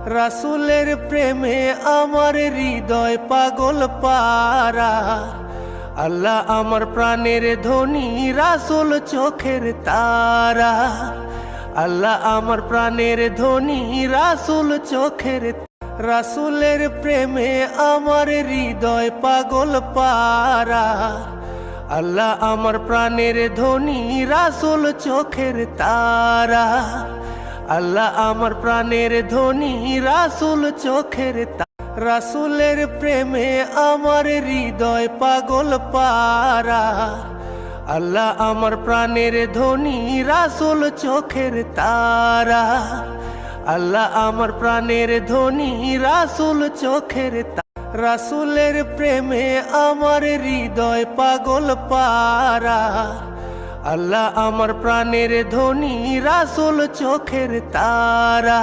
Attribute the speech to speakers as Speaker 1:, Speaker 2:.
Speaker 1: রাসূলের প্রেমে আমার হৃদয় পাগল পারা। আল্লাহ আমার প্রাণের ধ্বনি, রাসূল চোখের তারা। আল্লাহ আমার প্রাণের ধ্বনি, রাসূল চোখের। রাসূলের প্রেমে আমার হৃদয় পাগল পারা। আল্লাহ আমার প্রাণের ধ্বনি, রাসূল চোখের তারা। আল্লাহ আমার প্রাণের ধ্বনি, রাসূল চোখের তারা। রাসূলের প্রেমে আমার হৃদয় পাগল পারা। আল্লাহ আমার প্রাণের ধ্বনি, রাসূল চোখের তারা। আল্লাহ আমার প্রাণের ধ্বনি, রাসূল চোখের তারা। রাসূলের প্রেমে আমার হৃদয় পাগল পারা। আল্লাহ আমার প্রাণের ধ্বনি, রাসূল চোখের তারা।